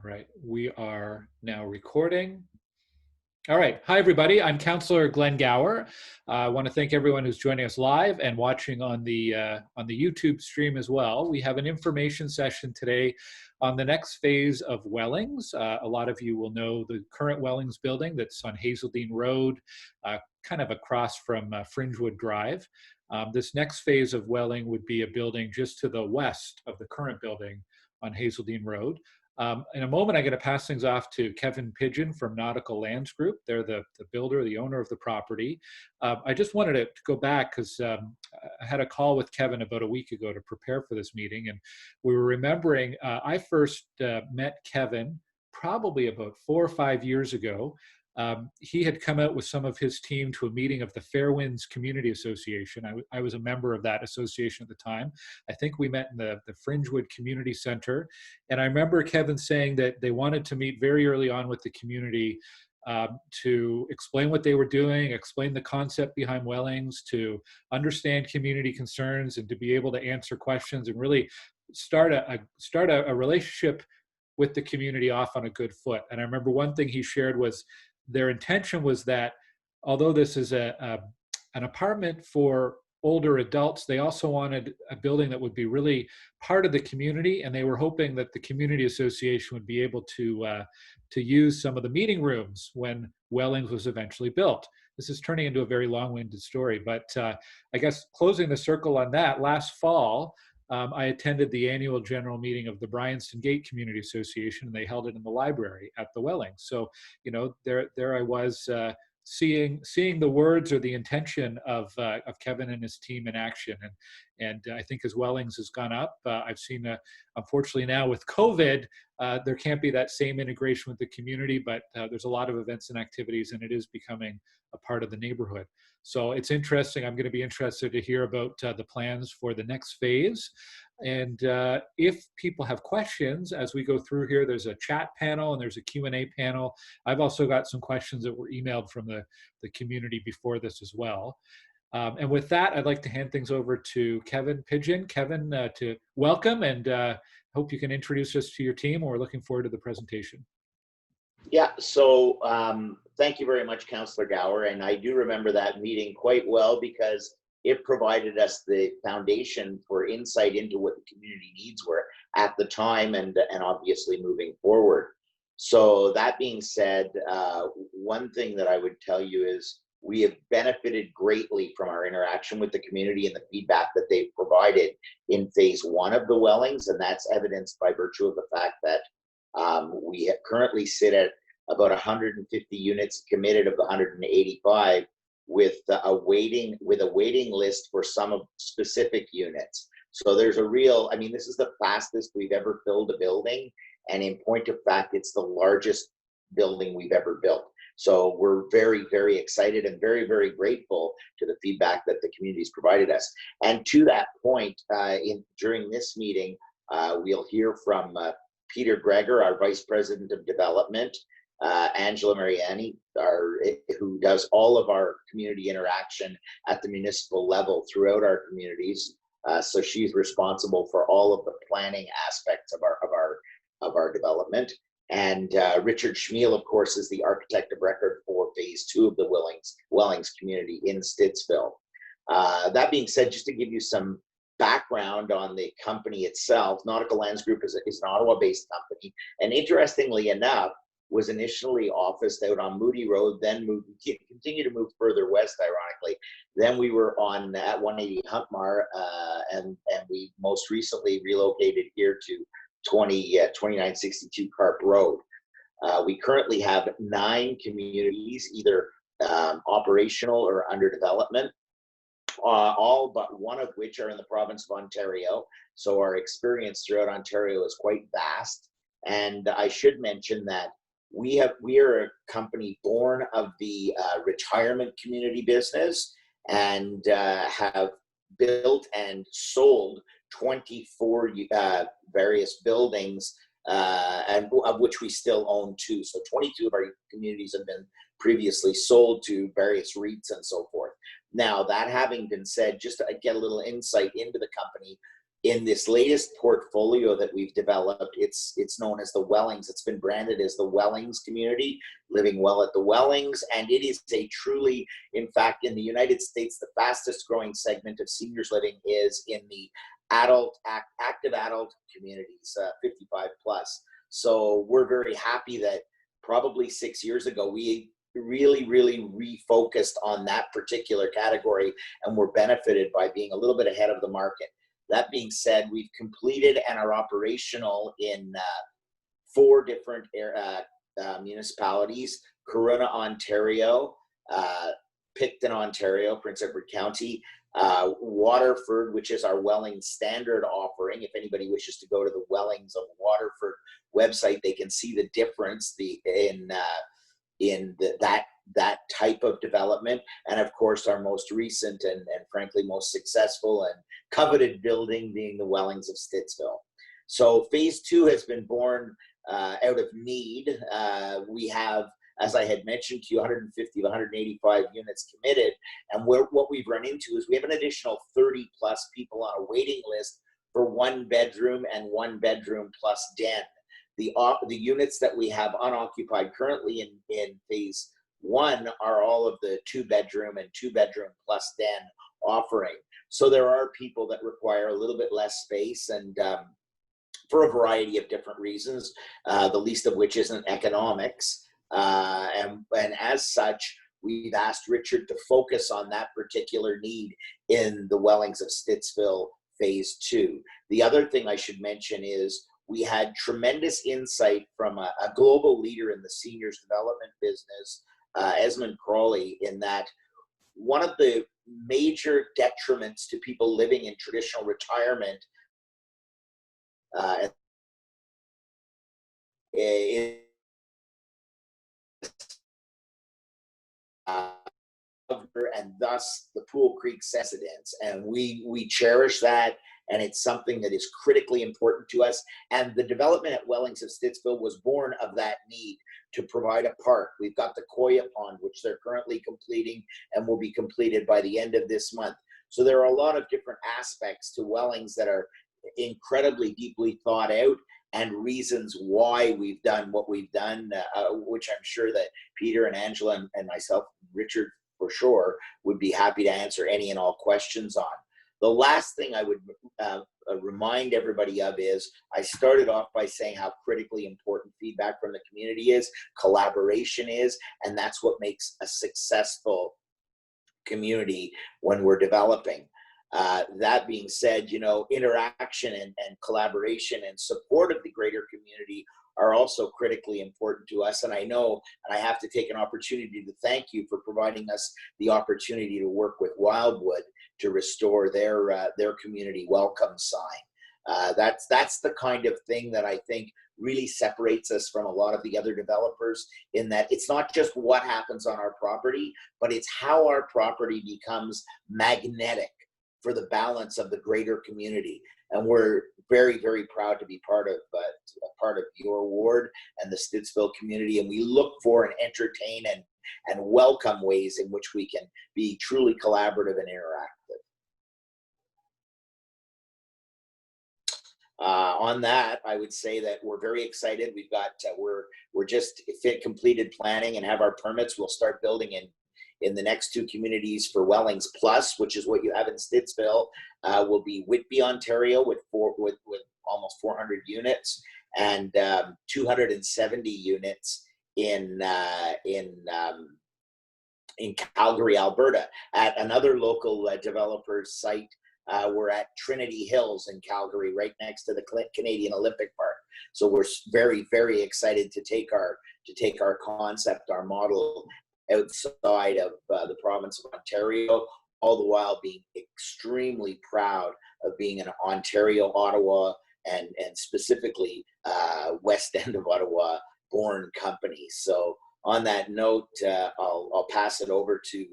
All right, we are now recording. All right, hi everybody. I'm Councillor Glenn Gower. I want to thank everyone who's joining us live and watching on the YouTube stream as well. We have an information session today on the next phase of Wellings. A lot of you will know the current Wellings building that's on Hazeldean Road, kind of across from Fringewood Drive. This next phase of Welling would be a building just to the west of the current building on Hazeldean Road. In a moment, I'm going to pass things off to Kevin Pidgeon from Nautical Lands Group. They're the builder, the owner of the property. I just wanted to go back because I had a call with Kevin about a week ago to prepare for this meeting, and we were remembering I first met Kevin probably about 4 or 5 years ago. He had come out with some of his team to a meeting of the Fairwinds Community Association. I was a member of that association at the time. I think we met in the Fringewood Community Center. And I remember Kevin saying that they wanted to meet very early on with the community to explain what they were doing, explain the concept behind Wellings, to understand community concerns, and to be able to answer questions and really start a relationship with the community off on a good foot. And I remember one thing he shared was their intention was that although this is an apartment for older adults, they also wanted a building that would be really part of the community, and they were hoping that the community association would be able to use some of the meeting rooms when Wellings was eventually built. This is turning into a very long-winded story, but I guess closing the circle on that, last fall, I attended the annual general meeting of the Bryanston Gate Community Association, and they held it in the library at the Wellings. So, you know, there I was seeing the words or the intention of Kevin and his team in action, and I think as Wellings has gone up, I've seen unfortunately now with COVID, there can't be that same integration with the community, but there's a lot of events and activities, and it is becoming a part of the neighborhood. So it's interesting. I'm going to be interested to hear about the plans for the next phase. And if people have questions as we go through here, there's a chat panel and there's a Q&A panel. I've also got some questions that were emailed from the community before this as well. And with that, I'd like to hand things over to Kevin Pidgeon. Kevin, to welcome, and hope you can introduce us to your team. We're looking forward to the presentation. Yeah, so thank you very much, Councillor Gower. And I do remember that meeting quite well because it provided us the foundation for insight into what the community needs were at the time and obviously moving forward. So that being said, one thing that I would tell you is we have benefited greatly from our interaction with the community and the feedback that they've provided in phase 1 of the Wellings, and that's evidenced by virtue of the fact that we currently sit at about 150 units committed of the 185 with a waiting list for some of specific units. So there's a real, I mean, this is the fastest we've ever filled a building, and in point of fact, it's the largest building we've ever built. So we're very, very excited and very, very grateful to the feedback that the community's provided us. And to that point, during this meeting, we'll hear from Peter Greger, our Vice President of Development, Angela Mariani, who does all of our community interaction at the municipal level throughout our communities. So she's responsible for all of the planning aspects of our development. And Richard Schmiel, of course, is the architect of record for phase 2 of the Wellings community in Stittsville. That being said, just to give you some background on the company itself, Nautical Lands Group is an Ottawa-based company, and interestingly enough, was initially officed out on Moody Road, then continued to move further west, ironically. Then we were at 180 Huntmar, and we most recently relocated here to 2962 Carp Road. We currently have 9 communities, either operational or under development. All but one of which are in the province of Ontario. So our experience throughout Ontario is quite vast. And I should mention that we are a company born of the retirement community business, and have built and sold 24 various buildings, and of which we still own 2. So 22 of our communities have been previously sold to various REITs and so forth. Now, that having been said, just to get a little insight into the company, in this latest portfolio that we've developed, it's known as the Wellings. It's been branded as the Wellings community, living well at the Wellings. And it is a truly, in fact, in the United States, the fastest growing segment of seniors living is in the active adult communities, 55 plus. So we're very happy that probably 6 years ago, we really refocused on that particular category, and we're benefited by being a little bit ahead of the market. That being said, we've completed and are operational in 4 different municipalities: Corunna, Ontario, Picton, Ontario, Prince Edward County, Waterford, which is our Wellings standard offering. If anybody wishes to go to the Wellings of Waterford website, they can see the difference in that type of development. And of course, our most recent and frankly most successful and coveted building being the Wellings of Stittsville. So phase 2 has been born out of need. We have, as I had mentioned to you, 150 to 185 units committed. And what we've run into is we have an additional 30 plus people on a waiting list for 1 bedroom and 1 bedroom plus den. The units that we have unoccupied currently in phase 1 are all of the 2 bedroom and 2 bedroom plus den offering. So there are people that require a little bit less space, and for a variety of different reasons, the least of which isn't economics. And as such, we've asked Richard to focus on that particular need in the Wellings of Stittsville phase 2. The other thing I should mention is we had tremendous insight from a global leader in the seniors development business, Esmond Crawley, in that one of the major detriments to people living in traditional retirement is and thus the Pool Creek residents. And we cherish that, and it's something that is critically important to us. And the development at Wellings of Stittsville was born of that need to provide a park. We've got the Koya Pond, which they're currently completing and will be completed by the end of this month. So there are a lot of different aspects to Wellings that are incredibly deeply thought out, and reasons why we've done what we've done, which I'm sure that Peter and Angela and myself, Richard for sure, would be happy to answer any and all questions on. The last thing I would remind everybody of is, I started off by saying how critically important feedback from the community is, collaboration is, and that's what makes a successful community when we're developing. That being said, you know, interaction and collaboration and support of the greater community are also critically important to us. And I know, and I have to take an opportunity to thank you for providing us the opportunity to work with Wildwood to restore their community welcome sign. That's the kind of thing that I think really separates us from a lot of the other developers, in that it's not just what happens on our property, but it's how our property becomes magnetic for the balance of the greater community. And we're very proud to be part of your ward and the Stittsville community. And we look for and entertain and welcome ways in which we can be truly collaborative and interactive. On that, I would say that we're very excited. We've got we're just completed planning and have our permits. We'll start building in the next 2 communities for Wellings Plus, which is what you have in Stittsville. Will be Whitby, Ontario, with almost 400 units, and 270 units in Calgary, Alberta. At another local developer's site, we're at Trinity Hills in Calgary, right next to the Canadian Olympic Park. So we're very excited to take our concept, our model, outside of the province of Ontario, all the while being extremely proud of being an Ontario, Ottawa, and specifically West End of Ottawa born company. So on that note, I'll pass it over to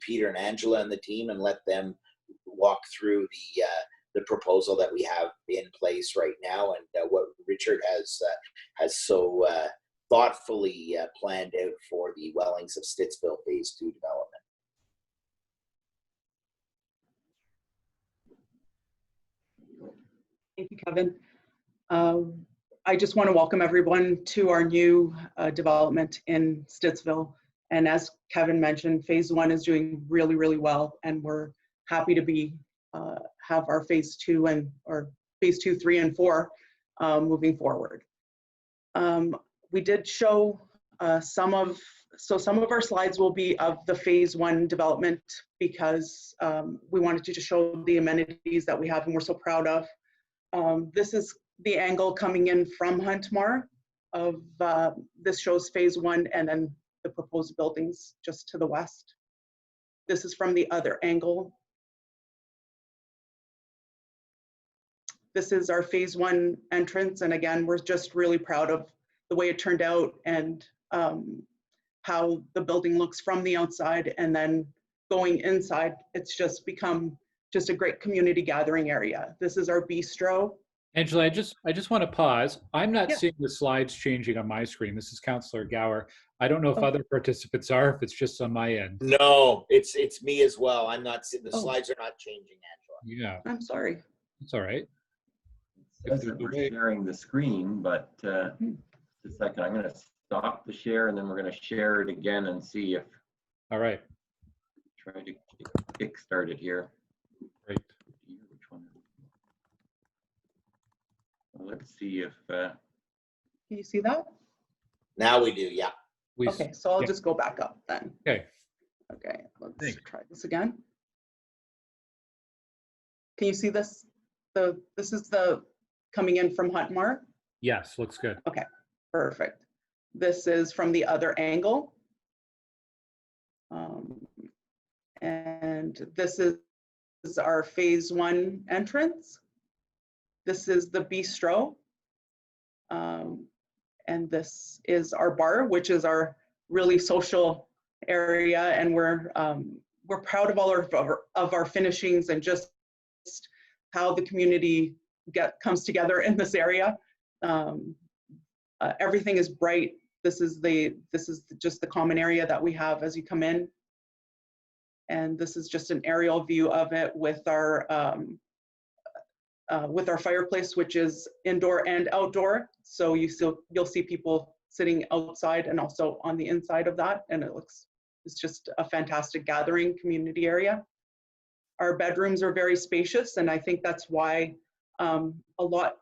Peter and Angela and the team, and let them walk through the proposal that we have in place right now, and what Richard has so thoughtfully planned out for the Wellings of Stittsville phase 2 development. Thank you, Kevin. I just want to welcome everyone to our new development in Stittsville. And as Kevin mentioned, phase 1 is doing really, really well, and we're happy to be have our phase 2 and or phase 2, 3, and 4 moving forward. We did show some of our slides will be of the phase 1 development because we wanted to show the amenities that we have and we're so proud of. This is the angle coming in from Huntmar of this shows phase 1 and then the proposed buildings just to the west. This is from the other angle. This is our phase 1 entrance, and again, we're just really proud of the way it turned out and how the building looks from the outside, and then going inside, it's just become just a great community gathering area. This is our bistro. Angela, I just want to pause. I'm not Yeah. seeing the slides changing on my screen. This is Councillor Gower. I don't know if Oh. other participants are, if it's just on my end. No, it's me as well. I'm not, the Oh. slides are not changing, Angela. Yeah, I'm sorry. it's all right. It says that we're sharing the screen, but just a second, I'm going to stop the share and then we're going to share it again and see if, All right, try to kickstart it here. great. Which one? Well, let's see if, Can you see that? Now we do, yeah. Okay, so I'll yeah. just go back up then. Okay. Okay, let's Thanks. try this again. Can you see this? This is the coming in from Huntmar. Yes, looks good. Perfect. This is from the other angle. And this is our phase 1 entrance. This is the bistro. And this is our bar, which is our really social area. And we're proud of all of our finishings and just how the community comes together in this area. Everything is bright. This is just the common area that we have as you come in. And this is just an aerial view of it with our fireplace, which is indoor and outdoor. So you'll see people sitting outside and also on the inside of that. And it's just a fantastic gathering community area. Our bedrooms are very spacious, and I think that's why a lot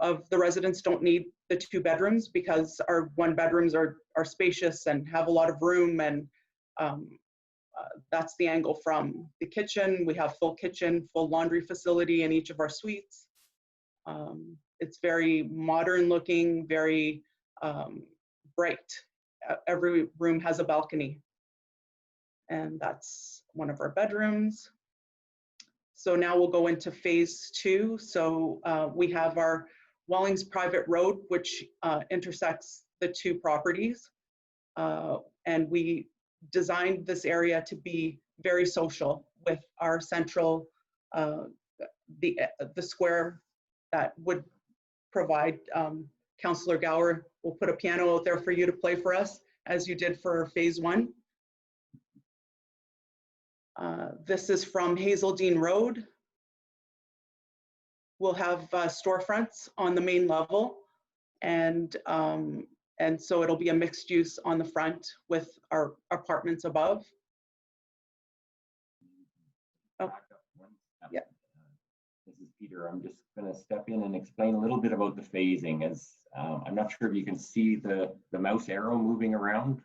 of the residents don't need the 2 bedrooms, because our 1 bedrooms are spacious and have a lot of room, and that's the angle from the kitchen. We have full kitchen, full laundry facility in each of our suites. It's very modern looking, very bright. Every room has a balcony, and that's one of our bedrooms. So now we'll go into phase 2. So we have our Wellings private road, which intersects the 2 properties. And we designed this area to be very social with our central, the square that would provide, Councillor Gower will put a piano out there for you to play for us, as you did for phase 1. This is from Hazeldean Road. We'll have storefronts on the main level, and so it'll be a mixed use on the front with our apartments above. Oh, yeah. This is Peter. I'm just going to step in and explain a little bit about the phasing. As I'm not sure if you can see the mouse arrow moving around.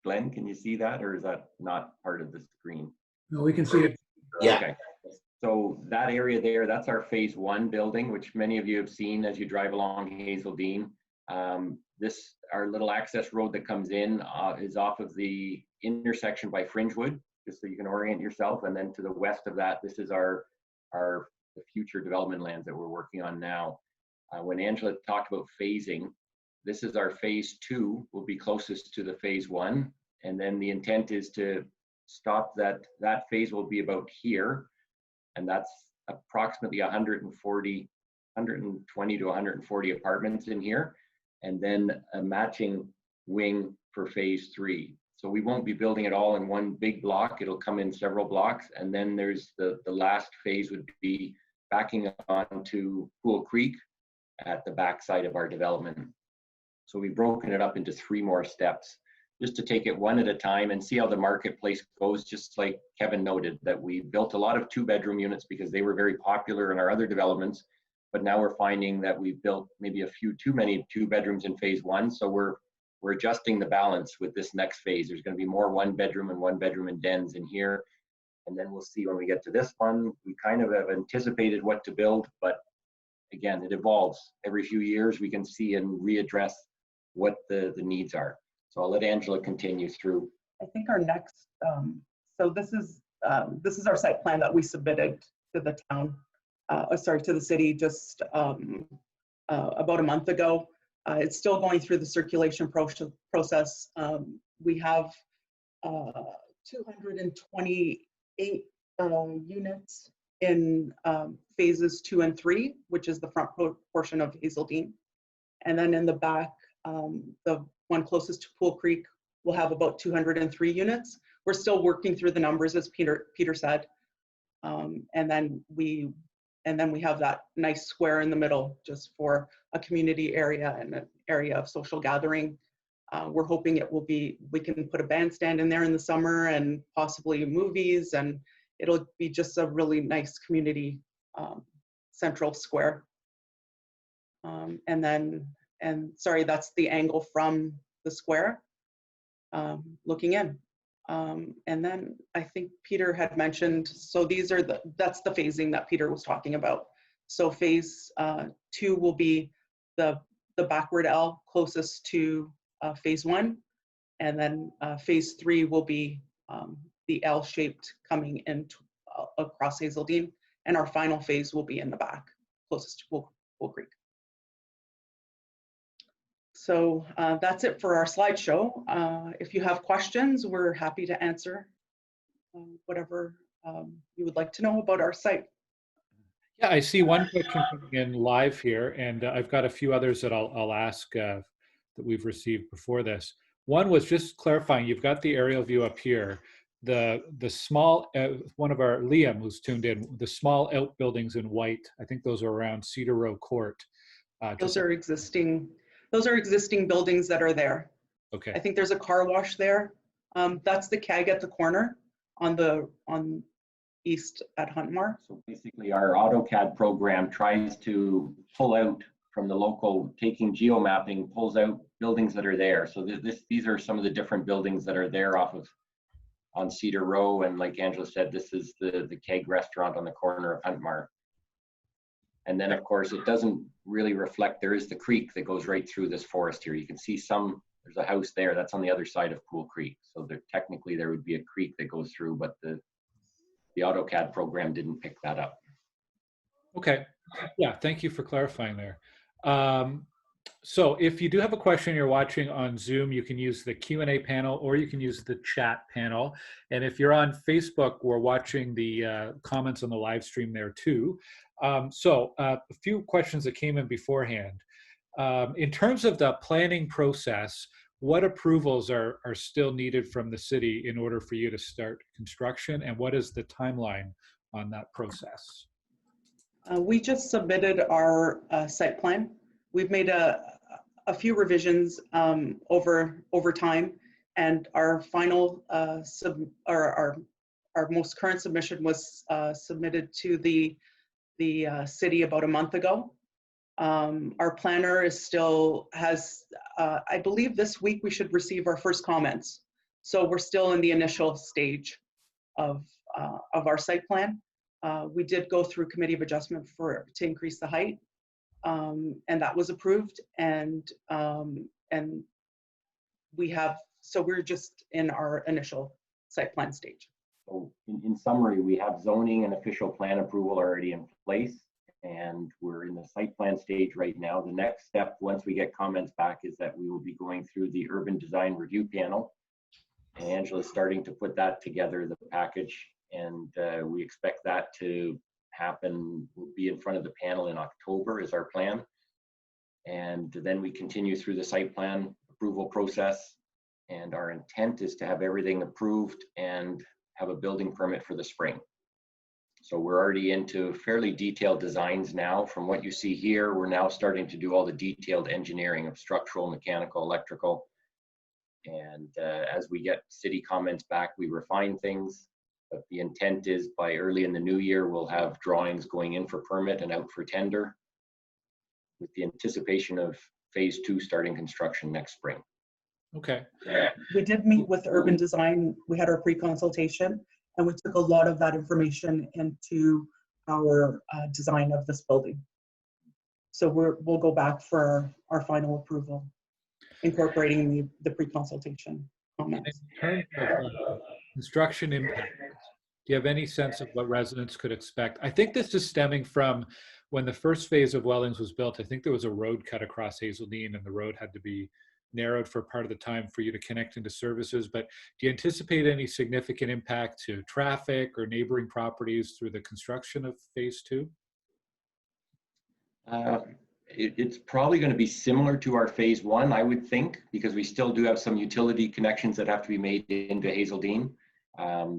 Glenn, can you see that, or is that not part of the screen? No, we can see it. Yeah. Okay. So that area there, that's our phase 1 building, which many of you have seen as you drive along Hazeldean. Our little access road that comes in is off of the intersection by Fringewood, just so you can orient yourself. And then to the west of that, this is the future development lands that we're working on now. When Angela talked about phasing, this is our phase 2, will be closest to the phase 1. And then the intent is to stop that phase will be about here. And that's approximately 120 to 140 apartments in here. And then a matching wing for phase 3. So we won't be building it all in one big block. It'll come in several blocks. And then there's the last phase would be backing onto Pool Creek at the backside of our development. So we've broken it up into 3 more steps, just to take it one at a time and see how the marketplace goes. Just like Kevin noted, that we built a lot of 2-bedroom units because they were very popular in our other developments, but now we're finding that we've built maybe a few too many 2-bedrooms in phase 1. So we're adjusting the balance with this next phase. There's going to be more 1-bedroom and 1-bedroom and dens in here. And then we'll see when we get to this one. We kind of have anticipated what to build, but again, it evolves. Every few years we can see and readdress what the needs are. So I'll let Angela continue through. I think our next, so this is our site plan that we submitted to the town, to the city just about a month ago. It's still going through the circulation process. We have 228 units in phases 2 and 3, which is the front portion of Hazeldean. And then in the back, the one closest to Pool Creek will have about 203 units. We're still working through the numbers, as Peter said. And then we have that nice square in the middle just for a community area and an area of social gathering. We're hoping we can put a bandstand in there in the summer and possibly movies, and it'll be just a really nice community central square. Sorry, that's the angle from the square looking in. And then I think Peter had mentioned, so that's the phasing that Peter was talking about. So phase 2 will be the backward L closest to phase 1. And then phase 3 will be the L-shaped coming in across Hazeldean. And our final phase will be in the back, closest to Pool Creek. So that's it for our slideshow. If you have questions, we're happy to answer whatever you would like to know about our site. Yeah, I see one question coming in live here, and I've got a few others that I'll ask that we've received before this. One was just clarifying, you've got the aerial view up here. The small, one of our, Liam, who's tuned in, the small outbuildings in white, I think those are around Cedar Row Court. Those are existing buildings that are there. Okay. I think there's a car wash there. That's the CAG at the corner on east at Huntmar. So basically our AutoCAD program tries to pull out from the local, taking geomapping, pulls out buildings that are there. So these are some of the different buildings that are there on Cedar Row. And like Angela said, this is the Keg restaurant on the corner of Huntmar. And then of course it doesn't really reflect, there is the creek that goes right through this forest here. You can see there's a house there that's on the other side of Pool Creek. So technically there would be a creek that goes through, but the AutoCAD program didn't pick that up. Okay, yeah, thank you for clarifying there. So if you do have a question, you're watching on Zoom, you can use the Q&A panel or you can use the chat panel. And if you're on Facebook, we're watching the comments on the live stream there too. So a few questions that came in beforehand. In terms of the planning process, what approvals are still needed from the city in order for you to start construction, and what is the timeline on that process? We just submitted our site plan. We've made a few revisions over time, and our final our most current submission was submitted to the city about a month ago. Our planner has I believe this week we should receive our first comments. So we're still in the initial stage of our site plan. We did go through committee of adjustment to increase the height, and that was approved. And we're just in our initial site plan stage. So in summary, we have zoning and official plan approval already in place, and we're in the site plan stage right now. The next step, once we get comments back, is that we will be going through the urban design review panel. And Angela's starting to put that together, the package, and we expect that to happen, will be in front of the panel in October is our plan. And then we continue through the site plan approval process, and our intent is to have everything approved and have a building permit for the spring. So we're already into fairly detailed designs now. From what you see here, we're now starting to do all the detailed engineering of structural, mechanical, electrical. And as we get city comments back, we refine things. But the intent is by early in the new year, we'll have drawings going in for permit and out for tender, with the anticipation of phase 2 starting construction next spring. Okay. We did meet with urban design. We had our pre-consultation, and we took a lot of that information into our design of this building. So we'll go back for our final approval, incorporating the pre-consultation comments. In terms of construction impact, do you have any sense of what residents could expect? I think this is stemming from when the first phase of Wellings was built. I think there was a road cut across Hazeldean, and the road had to be narrowed for part of the time for you to connect into services. But do you anticipate any significant impact to traffic or neighboring properties through the construction of phase 2? It's probably going to be similar to our phase 1, I would think, because we still do have some utility connections that have to be made into Hazeldean.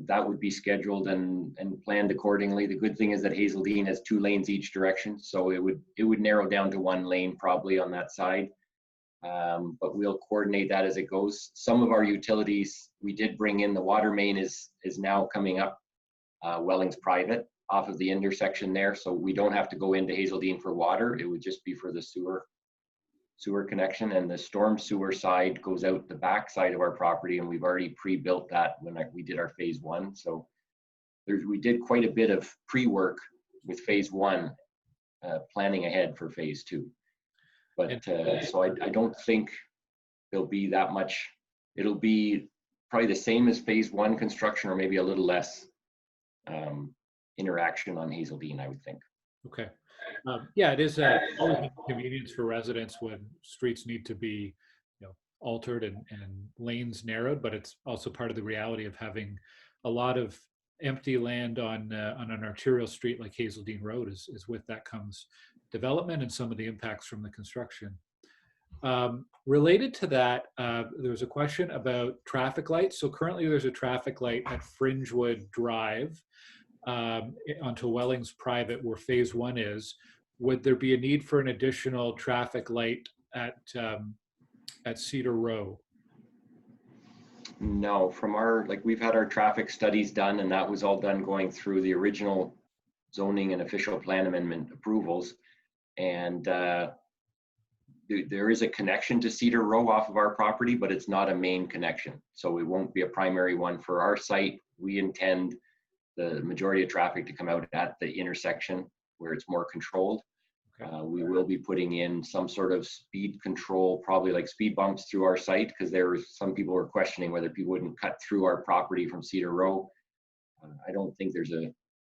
That would be scheduled and planned accordingly. The good thing is that Hazeldean has 2 lanes each direction, so it would narrow down to 1 lane probably on that side. But we'll coordinate that as it goes. Some of our utilities, we did bring in. The water main is now coming up Wellings private off of the intersection there, so we don't have to go into Hazeldean for water. It would just be for the sewer connection, and the storm sewer side goes out the back side of our property, and we've already pre-built that when we did our phase 1. So we did quite a bit of pre-work with phase 1, planning ahead for phase 2. But so I don't think there'll be that much. It'll be probably the same as phase 1 construction, or maybe a little less interaction on Hazeldean, I would think. Okay. Yeah, it is always an inconvenience for residents when streets need to be, altered and lanes narrowed, but it's also part of the reality of having a lot of empty land on an arterial street like Hazeldean Road. Is with that comes development and some of the impacts from the construction. Related to that, there was a question about traffic lights. So currently there's a traffic light at Fringewood Drive onto Wellings Private, where phase 1 is. Would there be a need for an additional traffic light at Cedar Row? No, from we've had our traffic studies done, and that was all done going through the original zoning and official plan amendment approvals. And there is a connection to Cedar Row off of our property, but it's not a main connection. So it won't be a primary one for our site. We intend the majority of traffic to come out at the intersection where it's more controlled. Okay. We will be putting in some sort of speed control, probably like speed bumps through our site, because there were some people were questioning whether people wouldn't cut through our property from Cedar Row. I don't think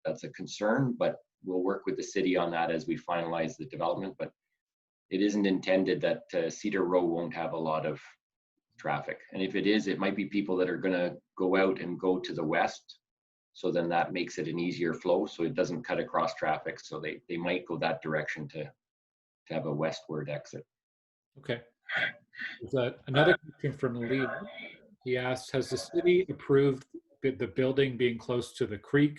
that's a concern, but we'll work with the city on that as we finalize the development. But it isn't intended that Cedar Row won't have a lot of traffic. And if it is, it might be people that are going to go out and go to the west. So then that makes it an easier flow, so it doesn't cut across traffic. So they might go that direction to have a westward exit. Okay. There's another question from Lee. He asks, has the city approved the building being close to the creek?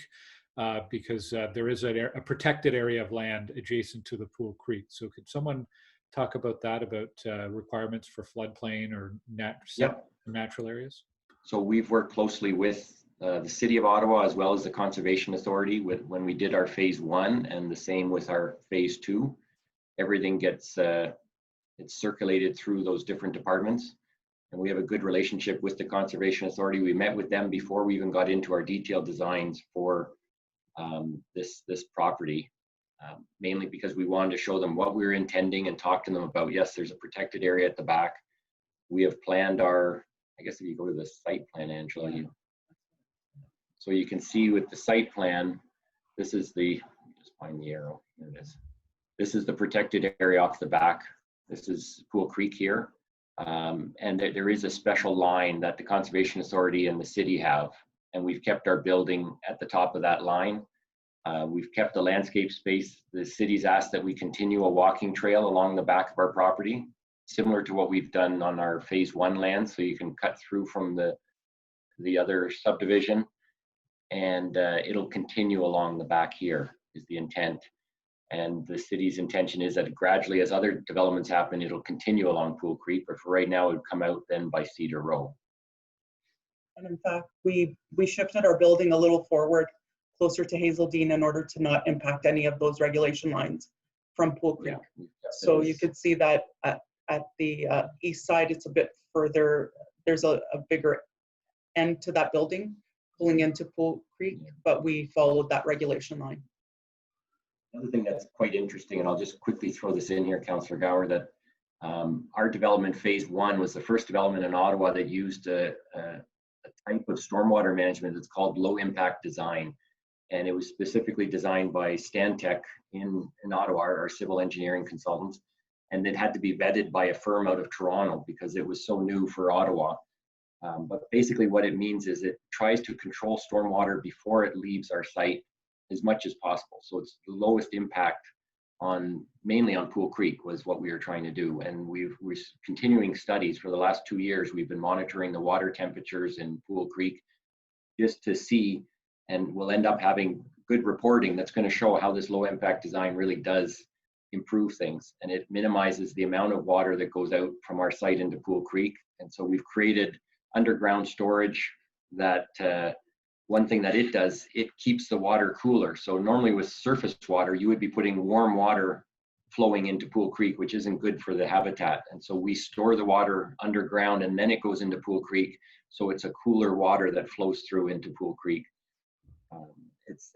Because there is a protected area of land adjacent to the Pool Creek. So could someone talk about that, about requirements for floodplain or natural areas? So we've worked closely with the City of Ottawa as well as the Conservation Authority when we did our phase 1, and the same with our phase 2. Everything gets it's circulated through those different departments, and we have a good relationship with the Conservation Authority. We met with them before we even got into our detailed designs for this property, mainly because we wanted to show them what we were intending and talk to them about, yes, there's a protected area at the back. We have planned I guess if you go to the site plan, Angela, so you can see with the site plan, this is just find the arrow, here it is. This is the protected area off the back. This is Pool Creek here. And there is a special line that the Conservation Authority and the city have. And we've kept our building at the top of that line. We've kept the landscape space. The city's asked that we continue a walking trail along the back of our property, similar to what we've done on our phase 1 land. So you can cut through from the other subdivision. and it'll continue along the back here is the intent. And the city's intention is that gradually, as other developments happen, it'll continue along Pool Creek, but for right now, it would come out then by Cedar Row. And in fact, we shifted our building a little forward, closer to Hazeldean, in order to not impact any of those regulation lines from Pool Creek. Yeah, So you could see that at the east side, it's a bit further. There's a bigger end to that building pulling into Pool Creek, but we followed that regulation line. Another thing that's quite interesting, and I'll just quickly throw this in here, Councillor Gower, that our development phase 1 was the first development in Ottawa that used a type of stormwater management that's called low impact design. And it was specifically designed by Stantec in Ottawa, our civil engineering consultants. And it had to be vetted by a firm out of Toronto because it was so new for Ottawa. But basically what it means is it tries to control stormwater before it leaves our site as much as possible. So it's the lowest impact mainly on Pool Creek was what we were trying to do. And we're continuing studies for the last 2 years. We've been monitoring the water temperatures in Pool Creek just to see, and we'll end up having good reporting that's going to show how this low impact design really does improve things. And it minimizes the amount of water that goes out from our site into Pool Creek. And so we've created underground storage that one thing that it does, it keeps the water cooler. So normally with surface water, you would be putting warm water flowing into Pool Creek, which isn't good for the habitat. And so we store the water underground and then it goes into Pool Creek. So it's a cooler water that flows through into Pool Creek.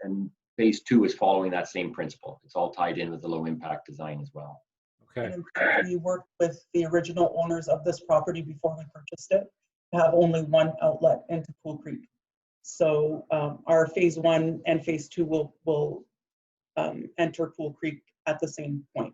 And phase 2 is following that same principle. It's all tied in with the low impact design as well. Okay. And in fact, we worked with the original owners of this property before we purchased it to have only one outlet into Pool Creek. So our phase 1 and phase 2 will enter Pool Creek at the same point.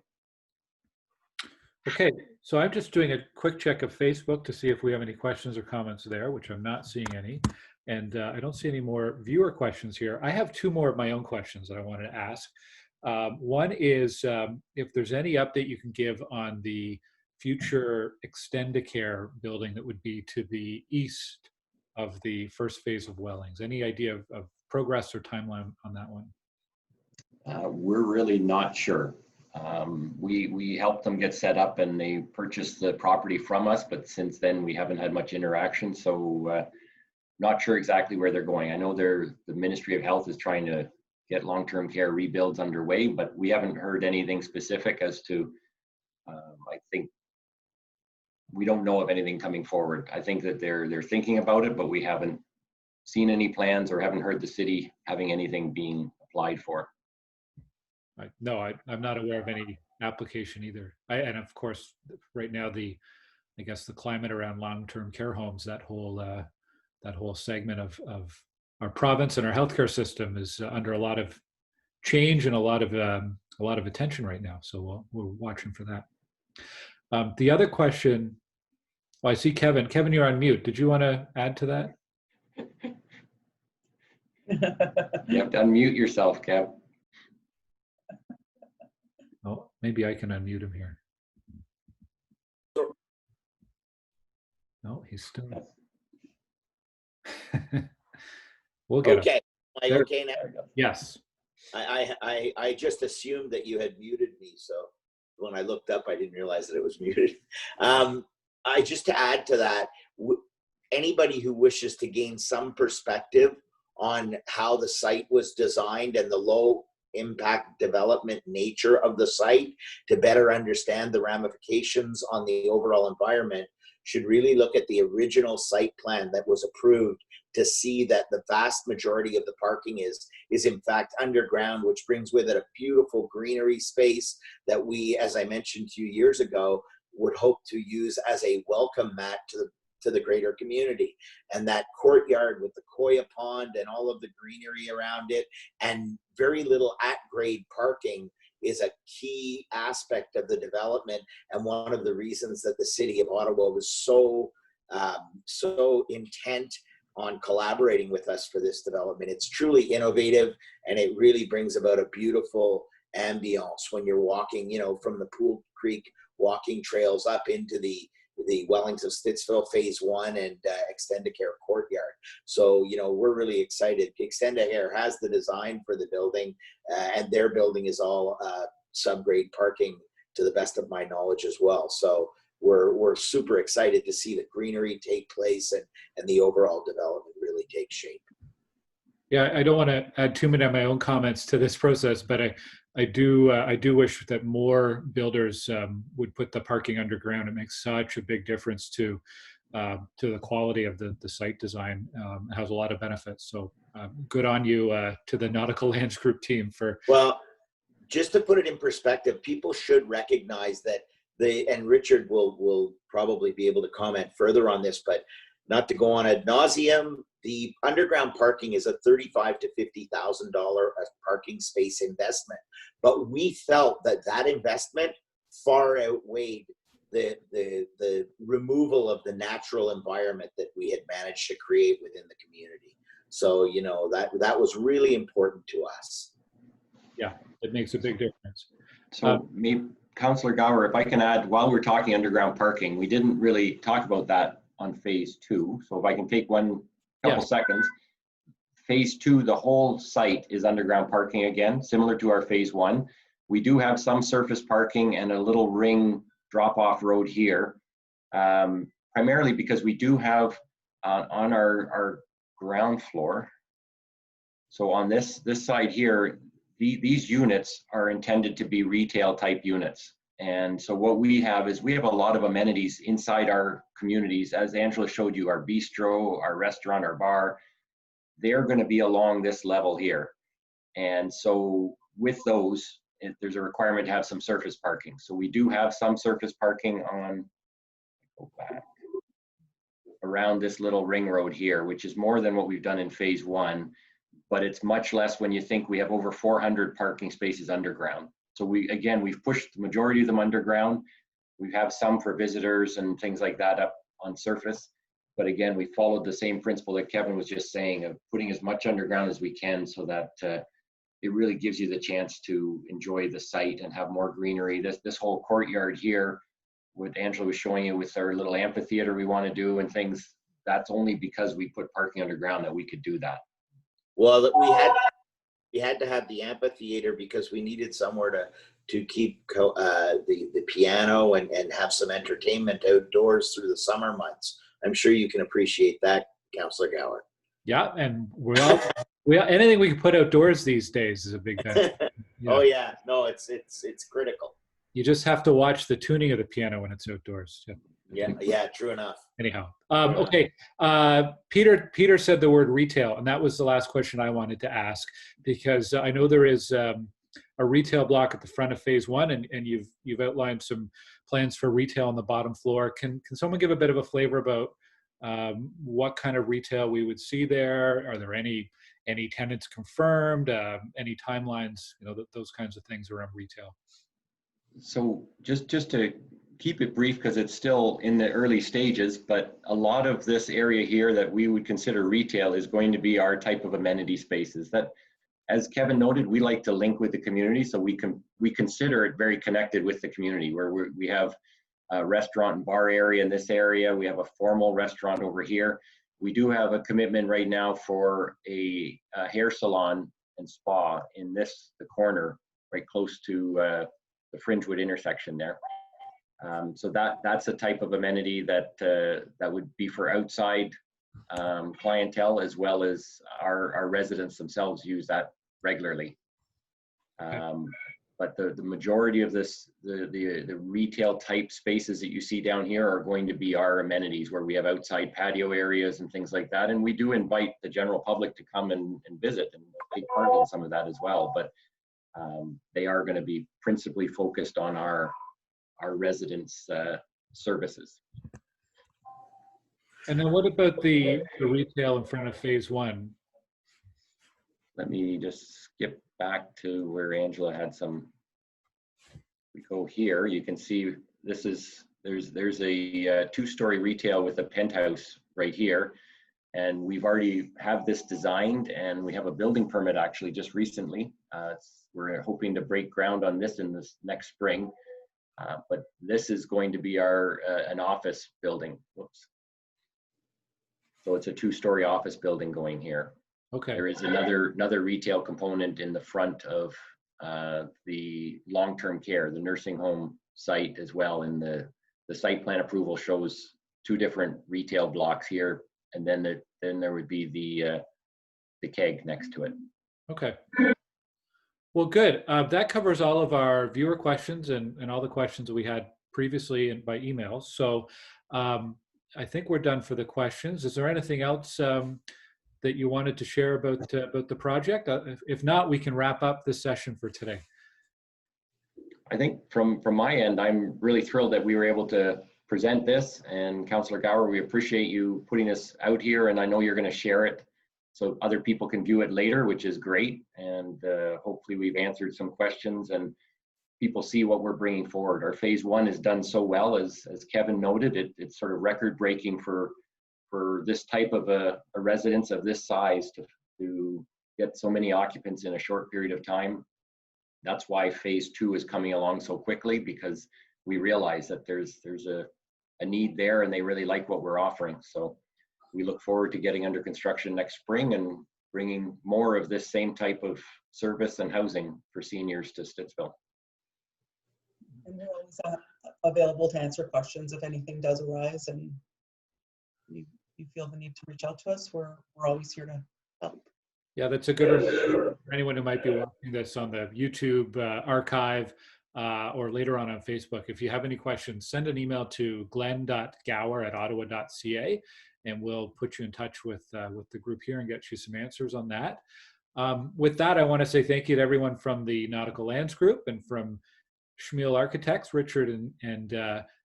Okay, so I'm just doing a quick check of Facebook to see if we have any questions or comments there, which I'm not seeing any. And I don't see any more viewer questions here. I have 2 more of my own questions that I wanted to ask. One is if there's any update you can give on the future Extendicare building that would be to the east of the first phase of Wellings. Any idea of progress or timeline on that one? We're really not sure. We helped them get set up and they purchased the property from us, but since then we haven't had much interaction. So not sure exactly where they're going. I know the Ministry of Health is trying to get long-term care rebuilds underway, but we haven't heard anything specific as to, I think, we don't know of anything coming forward. I think that they're thinking about it, but we haven't seen any plans or haven't heard the city having anything being applied for. No, I'm not aware of any application either. And of course, right now, I guess the climate around long-term care homes, that whole segment of our province and our healthcare system is under a lot of change and a lot of attention right now. So we're watching for that. The other question, I see Kevin. Kevin, you're on mute. Did you want to add to that? You have to unmute yourself, Kev. Oh, maybe I can unmute him here. No, he's still. We'll get okay. him. Am I okay now? Yes. I just assumed that you had muted me, so when I looked up, I didn't realize that it was muted. Just to add to that, anybody who wishes to gain some perspective on how the site was designed and the low impact development nature of the site to better understand the ramifications on the overall environment should really look at the original site plan that was approved to see that the vast majority of the parking is in fact underground, which brings with it a beautiful greenery space that we, as I mentioned a few years ago, would hope to use as a welcome mat to the greater community. And that courtyard with the Koya pond and all of the greenery around it and very little at-grade parking is a key aspect of the development, and one of the reasons that the City of Ottawa was so intent on collaborating with us for this development. It's truly innovative, and it really brings about a beautiful ambiance when you're walking, from the Pool Creek walking trails up into the the Wellings of Stittsville Phase 1 and Extendicare Courtyard. So, you know, we're really excited. Extendicare has the design for the building, and their building is all subgrade parking to the best of my knowledge as well. So we're super excited to see the greenery take place and the overall development really take shape. Yeah, I don't want to add too many of my own comments to this process, but I do wish that more builders would put the parking underground. It makes such a big difference to the quality of the site design. It has a lot of benefits. So good on you to the Nautical Lands Group team for. Well, just to put it in perspective, people should recognize that and Richard will probably be able to comment further on this, but not to go on ad nauseum, the underground parking is a $35,000 to $50,000 parking space investment. But we felt that investment far outweighed the removal of the natural environment that we had managed to create within the community. So, you know, that was really important to us. Yeah, it makes a big difference. So Councillor Gower, if I can add, while we're talking underground parking, we didn't really talk about that on phase 2. So if I can take one couple seconds. Phase 2, the whole site is underground parking again, similar to our phase 1. We do have some surface parking and a little ring drop-off road here, primarily because we do have on our ground floor. So on this side here, these units are intended to be retail type units. And so what we have is we have a lot of amenities inside our communities. As Angela showed you, our bistro, our restaurant, our bar, they're going to be along this level here. And so with those, there's a requirement to have some surface parking. So we do have some surface parking on, go back, around this little ring road here, which is more than what we've done in phase 1, but it's much less when you think we have over 400 parking spaces underground. So we've pushed the majority of them underground. We have some for visitors and things like that up on surface. But again, we followed the same principle that Kevin was just saying of putting as much underground as we can so that it really gives you the chance to enjoy the site and have more greenery. This whole courtyard here, what Angela was showing you with our little amphitheater we want to do and things, that's only because we put parking underground that we could do that. Well, we had to have the amphitheater because we needed somewhere to keep the piano and have some entertainment outdoors through the summer months. I'm sure you can appreciate that, Councillor Gower. Yeah, and anything we can put outdoors these days is a big benefit. Yeah. Oh yeah, no, it's critical. You just have to watch the tuning of the piano when it's outdoors. Yeah, true enough. Anyhow, okay. Peter said the word retail, and that was the last question I wanted to ask, because I know there is a retail block at the front of phase 1, and you've outlined some plans for retail on the bottom floor. Can someone give a bit of a flavor about what kind of retail we would see there? Are there any tenants confirmed? Any timelines? You know, those kinds of things around retail. So just to keep it brief, because it's still in the early stages, but a lot of this area here that we would consider retail is going to be our type of amenity spaces that, as Kevin noted, we like to link with the community. So we consider it very connected with the community, where we have a restaurant and bar area in this area. We have a formal restaurant over here. We do have a commitment right now for a hair salon and spa in the corner, right close to the Fringewood intersection there. So that's a type of amenity that would be for outside clientele, as well as our residents themselves use that regularly. But the majority of the retail type spaces that you see down here are going to be our amenities, where we have outside patio areas and things like that. And we do invite the general public to come and visit and take part in some of that as well. But they are going to be principally focused on our residents' services. And then what about the retail in front of phase 1? Let me just skip back to where Angela had some. We go here, you can see there's a 2-story retail with a penthouse right here. And we've already have this designed, and we have a building permit actually just recently. We're hoping to break ground on this in this next spring. But this is going to be our an office building. Whoops. So it's a 2-story office building going here. Okay. There is another retail component in the front of the long-term care, the nursing home site as well. And the site plan approval shows 2 different retail blocks here, and then there would be the keg next to it. Okay. Well, good. That covers all of our viewer questions and all the questions that we had previously and by email. So I think we're done for the questions. Is there anything else that you wanted to share about the project? If not, we can wrap up this session for today. I think from my end, I'm really thrilled that we were able to present this. And Councillor Gower, we appreciate you putting this out here, and I know you're going to share it so other people can view it later, which is great. And hopefully we've answered some questions and people see what we're bringing forward. Our phase 1 is done so well, as Kevin noted. It's sort of record breaking for this type of a residence of this size to get so many occupants in a short period of time. That's why phase 2 is coming along so quickly, because we realize that there's a need there and they really like what we're offering. So we look forward to getting under construction next spring and bringing more of this same type of service and housing for seniors to Stittsville. And we're always available to answer questions if anything does arise, and you feel the need to reach out to us. We're always here to help. Yeah, that's a good reminder for anyone who might be watching this on the YouTube archive or later on Facebook. If you have any questions, send an email to glenn.gower@ottawa.ca, and we'll put you in touch with the group here and get you some answers on that. With that, I want to say thank you to everyone from the Nautical Lands Group and from Schmiel Architects. Richard and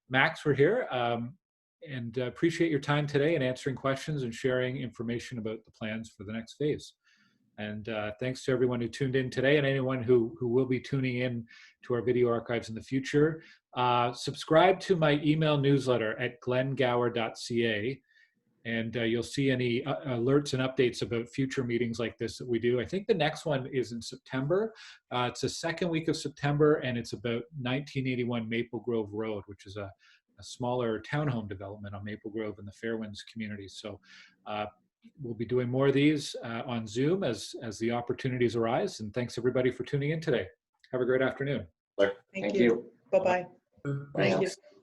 Max were here, and appreciate your time today and answering questions and sharing information about the plans for the next phase. And thanks to everyone who tuned in today and anyone who will be tuning in to our video archives in the future. Subscribe to my email newsletter at glenngower.ca, and you'll see any alerts and updates about future meetings like this that we do. I think the next one is in September. It's the second week of September, and it's about 1981 Maple Grove Road, which is a smaller townhome development on Maple Grove in the Fairwinds community. So we'll be doing more of these on Zoom as the opportunities arise. And thanks everybody for tuning in today. Have a great afternoon. Thank you. Bye-bye. Thank Thank you. you.